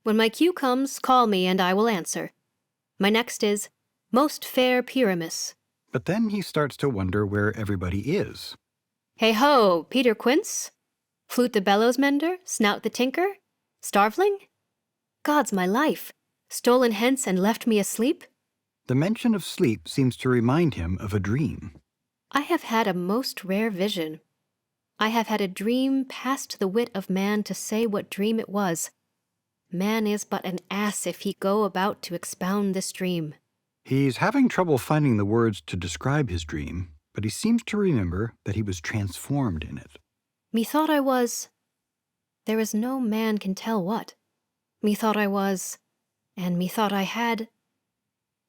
When my cue comes, call me and I will answer. My next is, Most fair Pyramus. But then he starts to wonder where everybody is. Hey ho, Peter Quince? Flute the bellows mender? Snout the tinker? Starveling? God's my life! Stolen hence and left me asleep? The mention of sleep seems to remind him of a dream. I have had a most rare vision. I have had a dream past the wit of man to say what dream it was. Man is but an ass if he go about to expound this dream. He's having trouble finding the words to describe his dream, but he seems to remember that he was transformed in it. Methought I was... There is no man can tell what. Methought I was... And methought I had...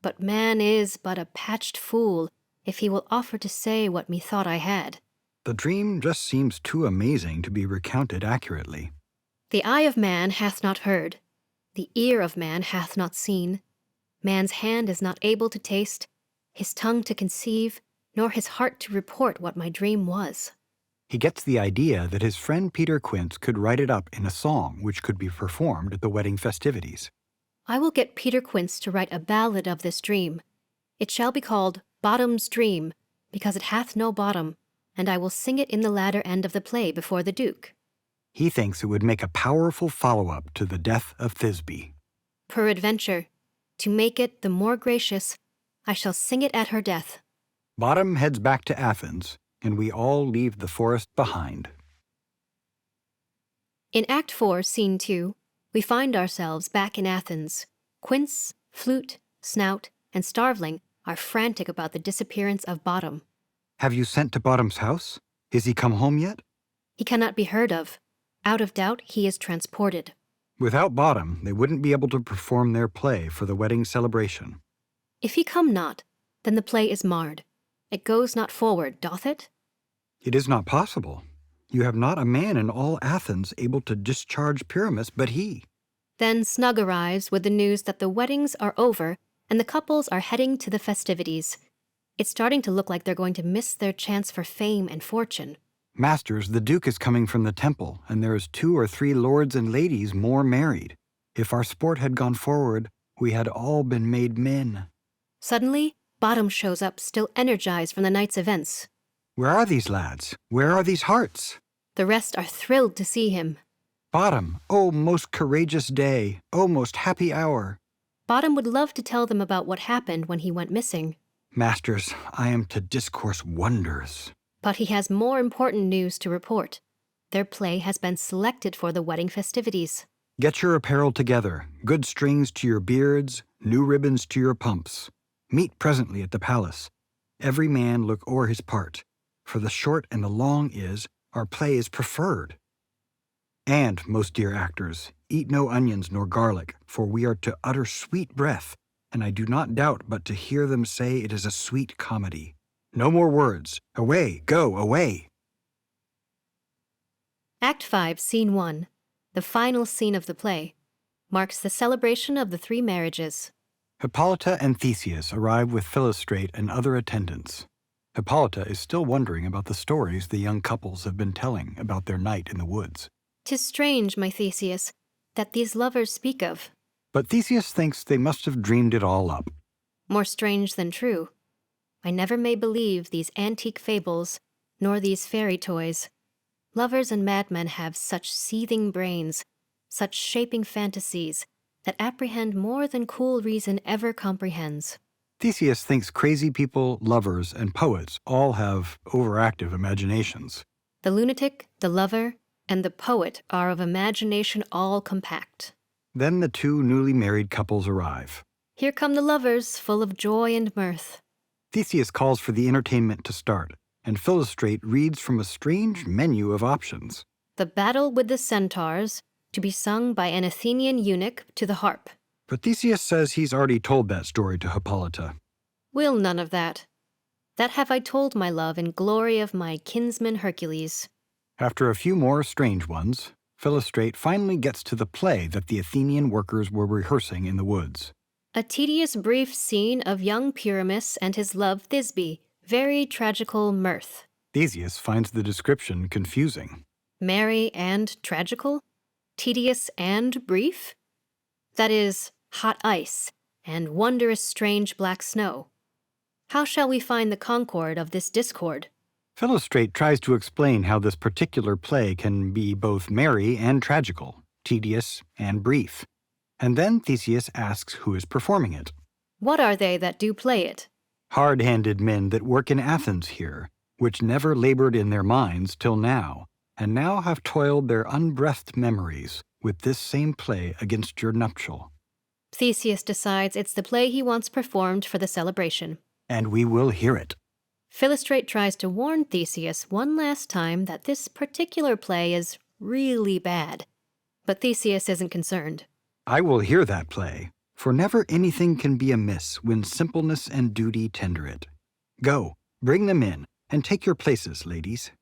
But man is but a patched fool if he will offer to say what methought I had. The dream just seems too amazing to be recounted accurately. The eye of man hath not heard, the ear of man hath not seen, man's hand is not able to taste, his tongue to conceive, nor his heart to report what my dream was. He gets the idea that his friend Peter Quince could write it up in a song which could be performed at the wedding festivities. I will get Peter Quince to write a ballad of this dream. It shall be called Bottom's Dream, because it hath no bottom, and I will sing it in the latter end of the play before the Duke. He thinks it would make a powerful follow-up to the death of Thisbe. Peradventure, to make it the more gracious, I shall sing it at her death. Bottom heads back to Athens, and we all leave the forest behind. In Act 4, Scene 2, we find ourselves back in Athens. Quince, Flute, Snout, and Starveling are frantic about the disappearance of Bottom. Have you sent to Bottom's house? Is he come home yet? He cannot be heard of. Out of doubt, he is transported. Without Bottom, they wouldn't be able to perform their play for the wedding celebration. If he come not, then the play is marred. It goes not forward, doth it? It is not possible. You have not a man in all Athens able to discharge Pyramus but he. Then Snug arrives with the news that the weddings are over and the couples are heading to the festivities. It's starting to look like they're going to miss their chance for fame and fortune. Masters, the Duke is coming from the temple, and there is 2 or 3 lords and ladies more married. If our sport had gone forward, we had all been made men. Suddenly, Bottom shows up, still energized from the night's events. Where are these lads? Where are these hearts? The rest are thrilled to see him. Bottom, oh most courageous day, oh most happy hour. Bottom would love to tell them about what happened when he went missing. Masters, I am to discourse wonders. But he has more important news to report. Their play has been selected for the wedding festivities. Get your apparel together, good strings to your beards, new ribbons to your pumps. Meet presently at the palace. Every man look o'er his part, for the short and the long is, our play is preferred. And, most dear actors, eat no onions nor garlic, for we are to utter sweet breath, and I do not doubt but to hear them say it is a sweet comedy. No more words. Away, go, away. Act 5, Scene 1, the final scene of the play, marks the celebration of the 3 marriages. Hippolyta and Theseus arrive with Philostrate and other attendants. Hippolyta is still wondering about the stories the young couples have been telling about their night in the woods. 'Tis strange, my Theseus, that these lovers speak of. But Theseus thinks they must have dreamed it all up. More strange than true. I never may believe these antique fables, nor these fairy toys. Lovers and madmen have such seething brains, such shaping fantasies, that apprehend more than cool reason ever comprehends. Theseus thinks crazy people, lovers, and poets all have overactive imaginations. The lunatic, the lover, and the poet are of imagination all compact. Then the 2 newly married couples arrive. Here come the lovers, full of joy and mirth. Theseus calls for the entertainment to start, and Philostrate reads from a strange menu of options. The battle with the centaurs, to be sung by an Athenian eunuch to the harp. But Theseus says he's already told that story to Hippolyta. Will none of that. That have I told, my love, in glory of my kinsman Hercules. After a few more strange ones, Philostrate finally gets to the play that the Athenian workers were rehearsing in the woods. A tedious brief scene of young Pyramus and his love Thisbe, very tragical mirth. Theseus finds the description confusing. Merry and tragical? Tedious and brief? That is, hot ice and wondrous strange black snow. How shall we find the concord of this discord? Philostrate tries to explain how this particular play can be both merry and tragical, tedious and brief. And then Theseus asks who is performing it. What are they that do play it? Hard-handed men that work in Athens here, which never labored in their minds till now, and now have toiled their unbreathed memories with this same play against your nuptial. Theseus decides it's the play he wants performed for the celebration. And we will hear it. Philostrate tries to warn Theseus one last time that this particular play is really bad. But Theseus isn't concerned. I will hear that play, for never anything can be amiss when simpleness and duty tender it. Go, bring them in, and take your places, ladies.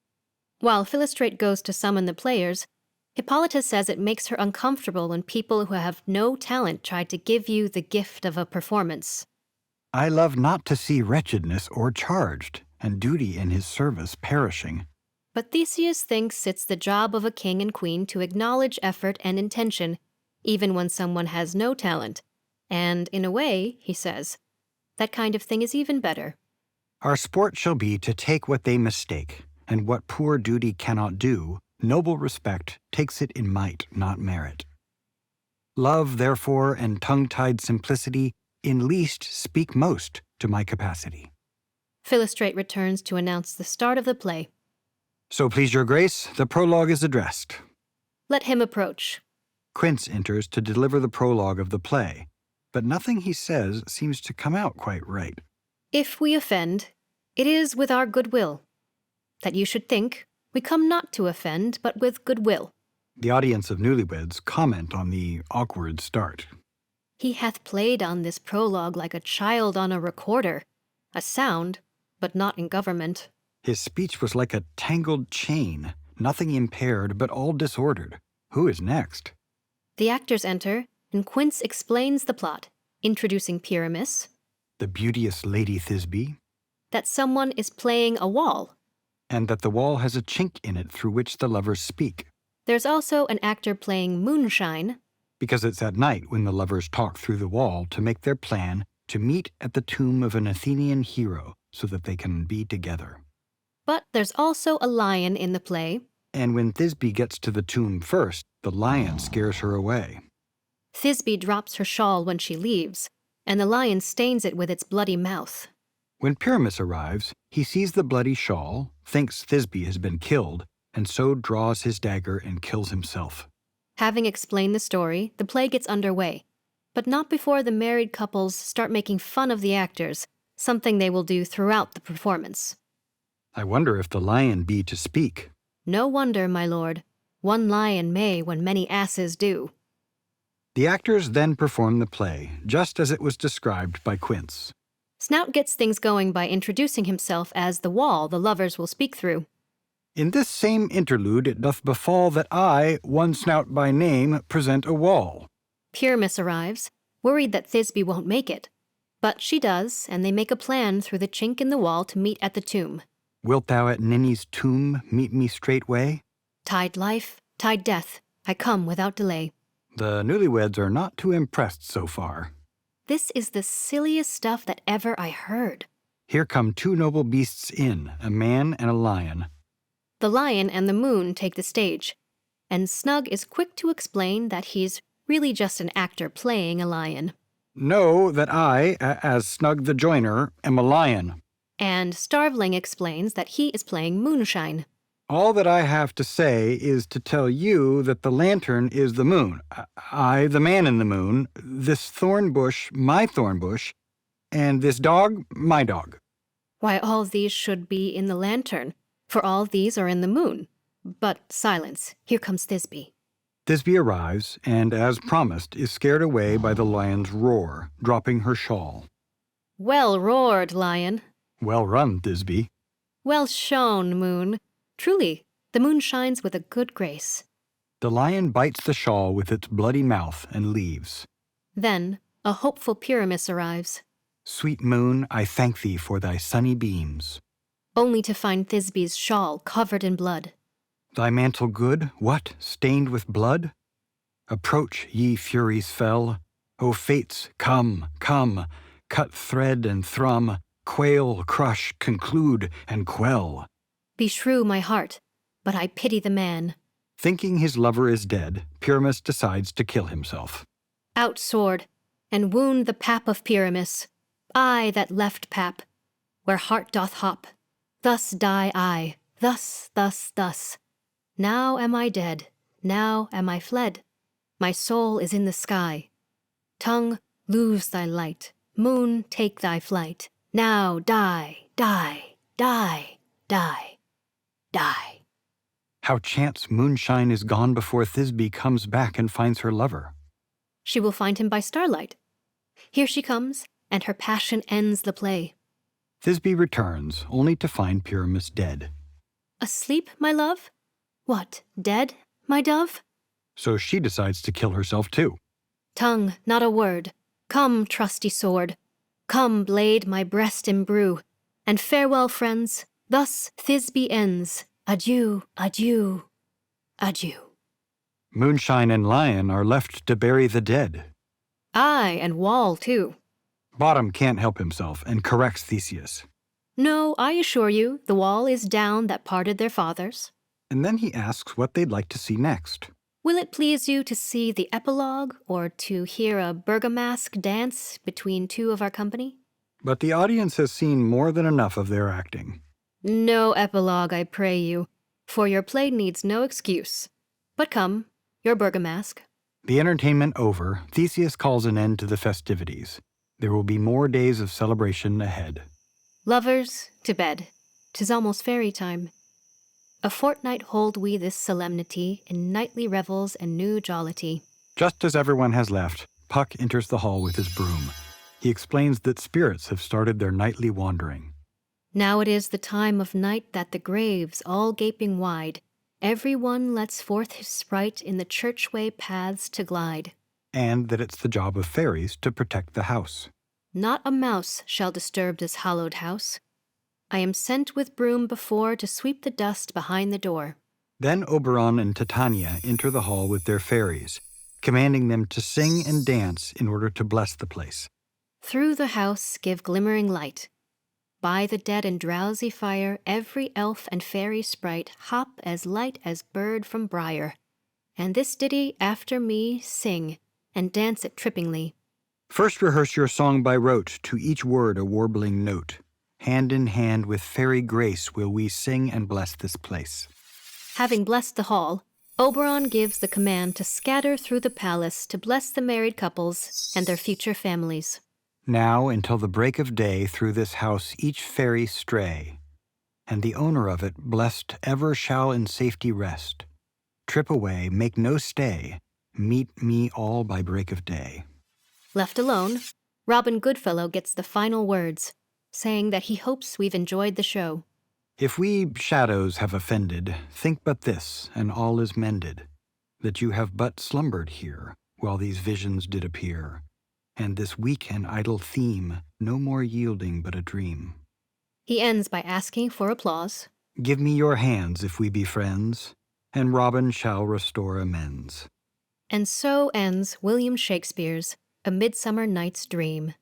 While Philostrate goes to summon the players, Hippolyta says it makes her uncomfortable when people who have no talent try to give you the gift of a performance. I love not to see wretchedness o'ercharged, and duty in his service perishing. But Theseus thinks it's the job of a king and queen to acknowledge effort and intention, even when someone has no talent. And in a way, he says, that kind of thing is even better. Our sport shall be to take what they mistake, and what poor duty cannot do, noble respect takes it in might, not merit. Love, therefore, and tongue-tied simplicity in least speak most to my capacity. Philostrate returns to announce the start of the play. So please your grace, the prologue is addressed. Let him approach. Quince enters to deliver the prologue of the play, but nothing he says seems to come out quite right. If we offend, it is with our good will. That you should think, we come not to offend, but with good will. The audience of newlyweds comment on the awkward start. He hath played on this prologue like a child on a recorder, a sound, but not in government. His speech was like a tangled chain, nothing impaired, but all disordered. Who is next? The actors enter, and Quince explains the plot, introducing Pyramus, The beauteous Lady Thisbe, that someone is playing a wall. and that the wall has a chink in it through which the lovers speak, There's also an actor playing moonshine, because it's at night when the lovers talk through the wall to make their plan to meet at the tomb of an Athenian hero so that they can be together. but there's also a lion in the play. And when Thisbe gets to the tomb first, the lion scares her away. Thisbe drops her shawl when she leaves, and the lion stains it with its bloody mouth. When Pyramus arrives, he sees the bloody shawl, thinks Thisbe has been killed, and so draws his dagger and kills himself. Having explained the story, the play gets underway, but not before the married couples start making fun of the actors, something they will do throughout the performance. I wonder if the lion be to speak. No wonder, my lord. One lion may when many asses do. The actors then perform the play, just as it was described by Quince. Snout gets things going by introducing himself as the wall the lovers will speak through. In this same interlude it doth befall that I, one Snout by name, present a wall. Pyramus arrives, worried that Thisbe won't make it. But she does, and they make a plan through the chink in the wall to meet at the tomb. Wilt thou at Ninny's tomb meet me straightway? Tide life, tide death, I come without delay. The newlyweds are not too impressed so far. This is the silliest stuff that ever I heard. Here come two noble beasts in, a man and a lion. The lion and the moon take the stage, and Snug is quick to explain that he's really just an actor playing a lion. Know that I, as Snug the joiner, am a lion. And Starveling explains that he is playing moonshine. All that I have to say is to tell you that the lantern is the moon. I, the man in the moon, this thorn bush, my thorn bush, and this dog, my dog. Why, all these should be in the lantern, for all these are in the moon. But silence, here comes Thisbe. Thisbe arrives, and as promised, is scared away by the lion's roar, dropping her shawl. Well roared, lion. Well run, Thisbe. Well shown, moon. Truly, the moon shines with a good grace. The lion bites the shawl with its bloody mouth and leaves. Then, a hopeful Pyramus arrives, Sweet moon, I thank thee for thy sunny beams. only to find Thisbe's shawl covered in blood. Thy mantle good, what, stained with blood? Approach, ye furies fell. O fates, come, come, cut thread and thrum, Quail, crush, conclude, and quell. Beshrew my heart, but I pity the man. Thinking his lover is dead, Pyramus decides to kill himself. Out sword, and wound the pap of Pyramus, I that left pap, where heart doth hop. Thus die I, thus, thus, thus. Now am I dead, now am I fled. My soul is in the sky. Tongue, lose thy light. Moon, take thy flight. Now die, die, die, die, die. How chance moonshine is gone before Thisbe comes back and finds her lover. She will find him by starlight. Here she comes, and her passion ends the play. Thisbe returns, only to find Pyramus dead. Asleep, my love? What, dead, my dove? So she decides to kill herself too. Tongue, not a word. Come, trusty sword. Come, blade, my breast imbrue. And farewell, friends. Thus Thisbe ends. Adieu, adieu, adieu. Moonshine and Lion are left to bury the dead. Aye, and Wall, too. Bottom can't help himself and corrects Theseus. No, I assure you, the wall is down that parted their fathers. And then he asks what they'd like to see next. Will it please you to see the epilogue, or to hear a burgomask dance between two of our company? But the audience has seen more than enough of their acting. No epilogue, I pray you, for your play needs no excuse. But come, your burgomask. The entertainment over, Theseus calls an end to the festivities. There will be more days of celebration ahead. Lovers, to bed. 'Tis almost fairy time. A fortnight hold we this solemnity in nightly revels and new jollity. Just as everyone has left, Puck enters the hall with his broom. He explains that spirits have started their nightly wandering. Now it is the time of night that the graves, all gaping wide, every one lets forth his sprite in the churchway paths to glide. And that it's the job of fairies to protect the house. Not a mouse shall disturb this hallowed house. I am sent with broom before to sweep the dust behind the door. Then Oberon and Titania enter the hall with their fairies, commanding them to sing and dance in order to bless the place. Through the house give glimmering light. By the dead and drowsy fire, every elf and fairy sprite hop as light as bird from briar. And this ditty after me sing, and dance it trippingly. First rehearse your song by rote, to each word a warbling note. Hand in hand with fairy grace will we sing and bless this place. Having blessed the hall, Oberon gives the command to scatter through the palace to bless the married couples and their future families. Now until the break of day through this house each fairy stray, and the owner of it, blessed, ever shall in safety rest. Trip away, make no stay, meet me all by break of day. Left alone, Robin Goodfellow gets the final words, saying that he hopes we've enjoyed the show. If we shadows have offended, think but this, and all is mended, that you have but slumbered here, while these visions did appear, and this weak and idle theme, no more yielding but a dream. He ends by asking for applause. Give me your hands if we be friends, and Robin shall restore amends. And so ends William Shakespeare's A Midsummer Night's Dream.